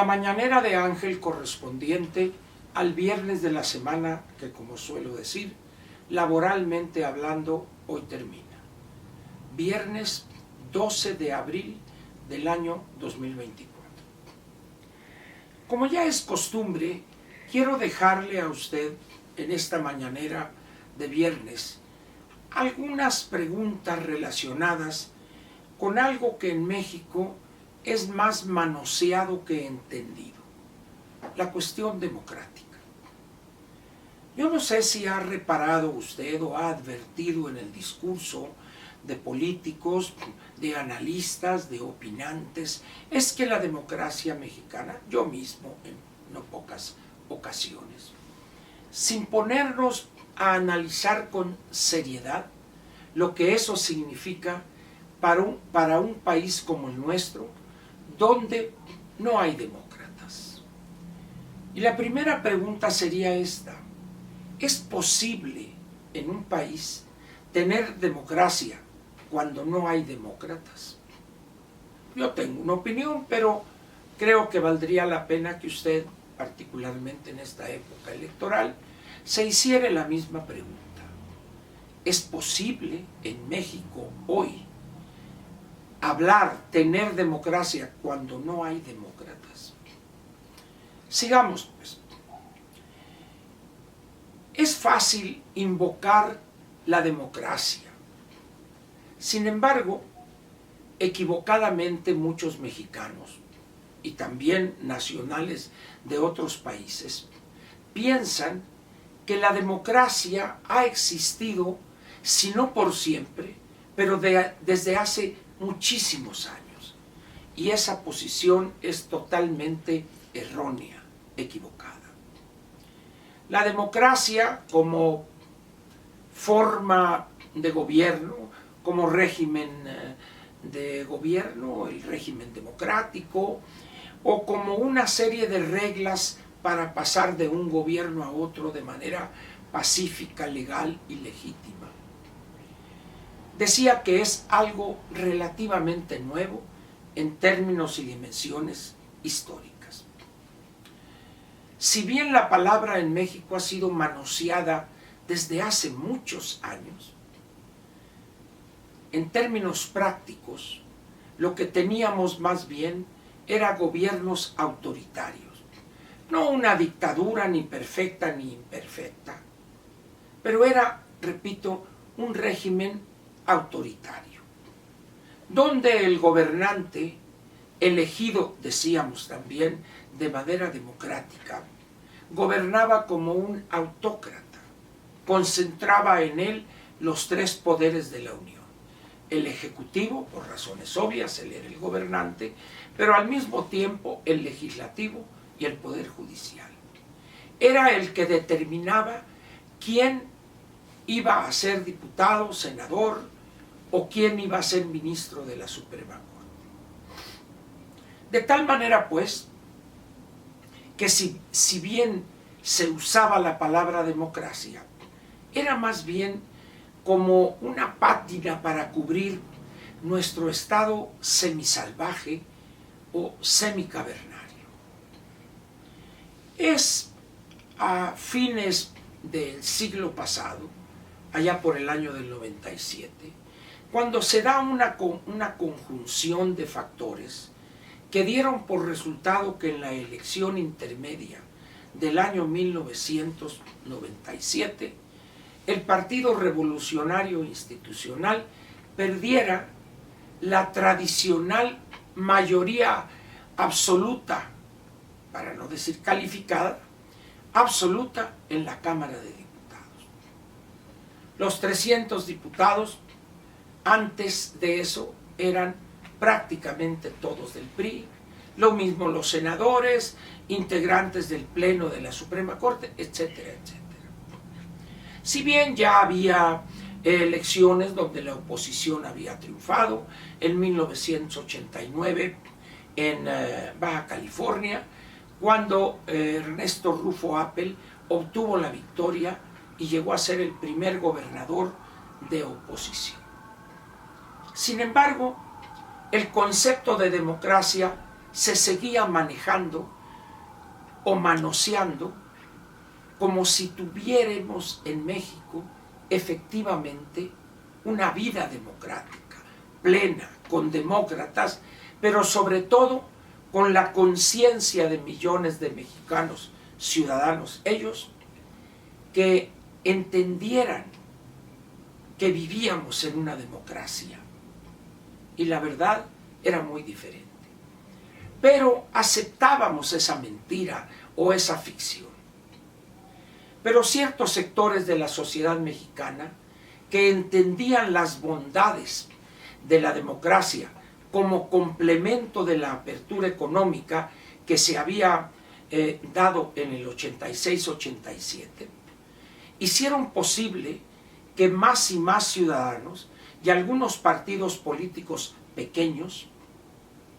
mañanera de Ángel correspondiente al viernes de la semana que, como suelo decir, laboralmente hablando, hoy termina. Viernes 12 de abril del año 2024. Como ya es costumbre, quiero dejarle a usted en esta mañanera de viernes algunas preguntas relacionadas con algo que en México es más manoseado que entendido: la cuestión democrática. Yo no sé si ha reparado usted o ha advertido en el discurso de políticos, de analistas, de opinantes, es que la democracia mexicana, yo mismo en no pocas ocasiones, sin ponernos a analizar con seriedad lo que eso significa para un país como el nuestro, donde no hay demócratas. Y la primera pregunta sería esta: ¿es posible en un país tener democracia cuando no hay demócratas? Yo tengo una opinión, pero creo que valdría la pena que usted, particularmente en esta época electoral, se hiciera la misma pregunta. ¿Es posible en México hoy tener democracia cuando no hay demócratas? Sigamos, pues. Es fácil invocar la democracia. Sin embargo, equivocadamente muchos mexicanos y también nacionales de otros países piensan que la democracia ha existido, si no por siempre, pero desde hace muchísimos años. Y esa posición es totalmente errónea, equivocada. La democracia como forma de gobierno, como régimen de gobierno, el régimen democrático, o como una serie de reglas para pasar de un gobierno a otro de manera pacífica, legal y legítima. Decía que es algo relativamente nuevo en términos y dimensiones históricas. Si bien la palabra en México ha sido manoseada desde hace muchos años, en términos prácticos, lo que teníamos más bien era gobiernos autoritarios. No una dictadura ni perfecta ni imperfecta, pero era, repito, un régimen autoritario, donde el gobernante, elegido, decíamos también, de manera democrática, gobernaba como un autócrata, concentraba en él los tres poderes de la Unión. El ejecutivo, por razones obvias, él era el gobernante, pero al mismo tiempo el legislativo y el poder judicial. Era el que determinaba quién iba a ser diputado, senador, o quién iba a ser ministro de la Suprema Corte. De tal manera, pues, que si bien se usaba la palabra democracia, era más bien como una pátina para cubrir nuestro estado semisalvaje o semicavernario. Es a fines del siglo pasado, allá por el año del 97, cuando se da una conjunción de factores que dieron por resultado que en la elección intermedia del año 1997, el Partido Revolucionario Institucional perdiera la tradicional mayoría absoluta, para no decir calificada, absoluta en la Cámara de Diputados. Los 300 diputados, antes de eso, eran prácticamente todos del PRI, lo mismo los senadores, integrantes del Pleno de la Suprema Corte, etcétera, etcétera. Si bien ya había elecciones donde la oposición había triunfado, en 1989 en Baja California, cuando Ernesto Rufo Appel obtuvo la victoria y llegó a ser el primer gobernador de oposición. Sin embargo, el concepto de democracia se seguía manejando o manoseando como si tuviéramos en México efectivamente una vida democrática, plena, con demócratas, pero sobre todo con la conciencia de millones de mexicanos, ciudadanos, ellos, que entendieran que vivíamos en una democracia. Y la verdad era muy diferente. Pero aceptábamos esa mentira o esa ficción. Pero ciertos sectores de la sociedad mexicana que entendían las bondades de la democracia como complemento de la apertura económica que se había dado en el 86-87, hicieron posible que más y más ciudadanos y algunos partidos políticos pequeños,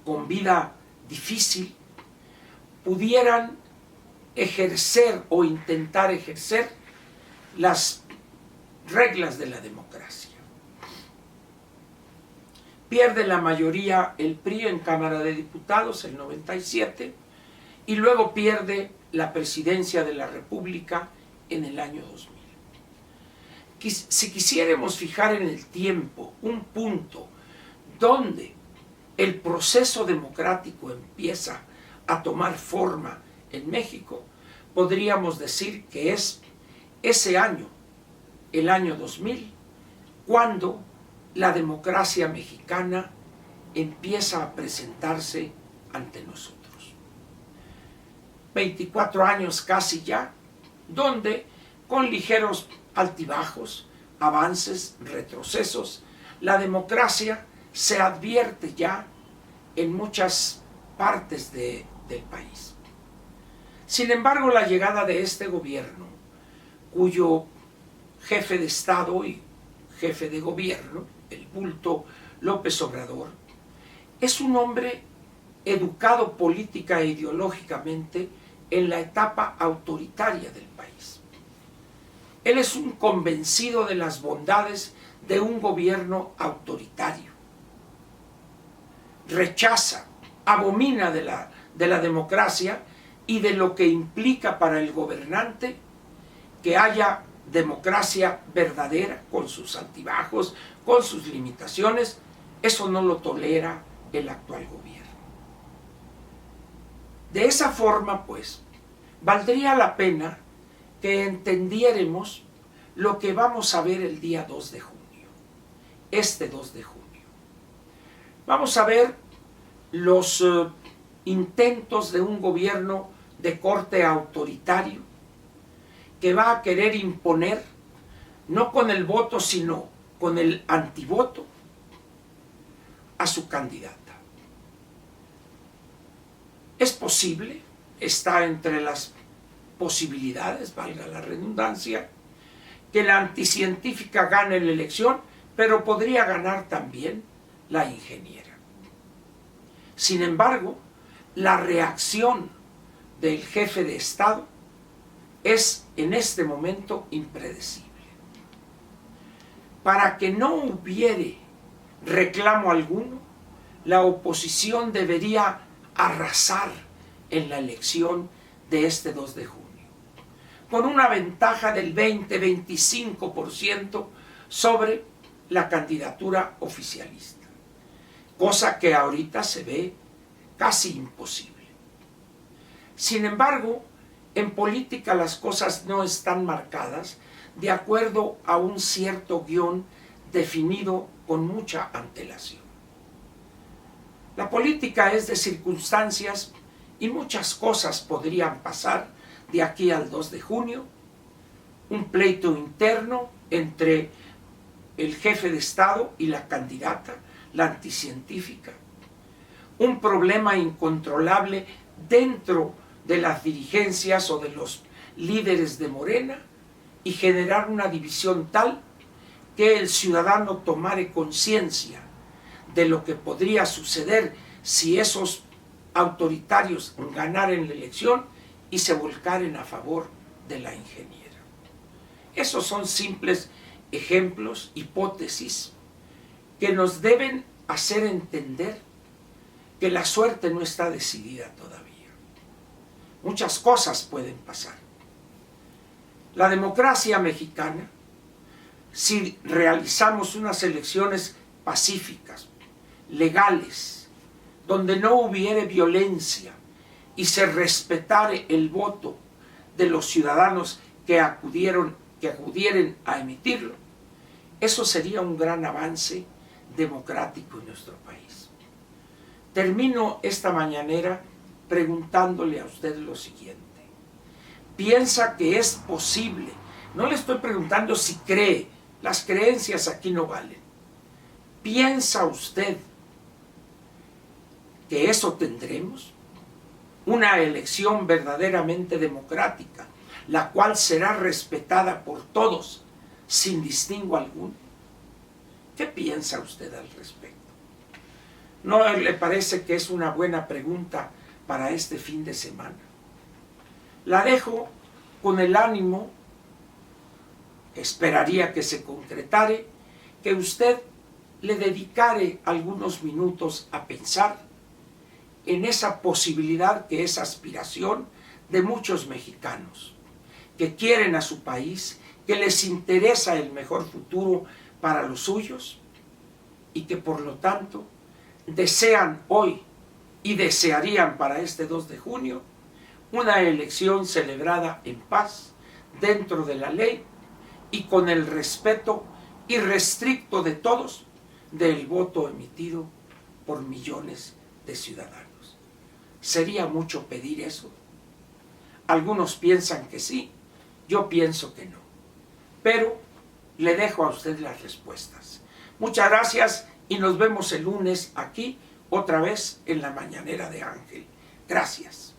con vida difícil, pudieran ejercer o intentar ejercer las reglas de la democracia. Pierde la mayoría el PRI en Cámara de Diputados el 97 y luego pierde la presidencia de la República en el año 2000. Si quisiéramos fijar en el tiempo un punto donde el proceso democrático empieza a tomar forma en México, podríamos decir que es ese año, el año 2000, cuando la democracia mexicana empieza a presentarse ante nosotros. 24 años casi ya, donde con ligeros altibajos, avances, retrocesos, la democracia se advierte ya en muchas partes del país. Sin embargo, la llegada de este gobierno, cuyo jefe de Estado y jefe de gobierno, el bulto López Obrador, es un hombre educado política e ideológicamente en la etapa autoritaria del país. Él es un convencido de las bondades de un gobierno autoritario. Rechaza, abomina de la democracia y de lo que implica para el gobernante que haya democracia verdadera, con sus altibajos, con sus limitaciones. Eso no lo tolera el actual gobierno. De esa forma, pues, valdría la pena que entendiéramos lo que vamos a ver el día 2 de junio, este 2 de junio. Vamos a ver los intentos de un gobierno de corte autoritario que va a querer imponer, no con el voto, sino con el antivoto, a su candidata. Es posible, está entre las posibilidades, valga la redundancia, que la anticientífica gane la elección, pero podría ganar también la ingeniera. Sin embargo, la reacción del jefe de Estado es en este momento impredecible. Para que no hubiere reclamo alguno, la oposición debería arrasar en la elección de este 2 de junio, con una ventaja del 20-25% sobre la candidatura oficialista, cosa que ahorita se ve casi imposible. Sin embargo, en política las cosas no están marcadas de acuerdo a un cierto guión definido con mucha antelación. La política es de circunstancias y muchas cosas podrían pasar de aquí al 2 de junio. Un pleito interno entre el jefe de Estado y la candidata, la anticientífica. Un problema incontrolable dentro de las dirigencias o de los líderes de Morena y generar una división tal que el ciudadano tomare conciencia de lo que podría suceder si esos autoritarios ganaran la elección y se volcaren a favor de la ingeniera. Esos son simples ejemplos, hipótesis, que nos deben hacer entender que la suerte no está decidida todavía. muchas cosas pueden pasar. La democracia mexicana, si realizamos unas elecciones pacíficas, legales, donde no hubiere violencia y se respetare el voto de los ciudadanos que acudieren a emitirlo, eso sería un gran avance democrático en nuestro país. Termino esta mañanera preguntándole a usted lo siguiente. ¿Piensa que es posible? No le estoy preguntando si cree, las creencias aquí no valen. ¿Piensa usted que eso tendremos? Una elección verdaderamente democrática, la cual será respetada por todos, sin distingo alguno. ¿Qué piensa usted al respecto? ¿No le parece que es una buena pregunta para este fin de semana? La dejo con el ánimo, esperaría que se concretare, que usted le dedicare algunos minutos a pensar en esa posibilidad que es aspiración de muchos mexicanos, que quieren a su país, que les interesa el mejor futuro para los suyos y que por lo tanto desean hoy y desearían para este 2 de junio una elección celebrada en paz, dentro de la ley y con el respeto irrestricto de todos del voto emitido por millones de ciudadanos. ¿Sería mucho pedir eso? Algunos piensan que sí, yo pienso que no. Pero le dejo a usted las respuestas. Muchas gracias y nos vemos el lunes aquí, otra vez en la Mañanera de Ángel. Gracias.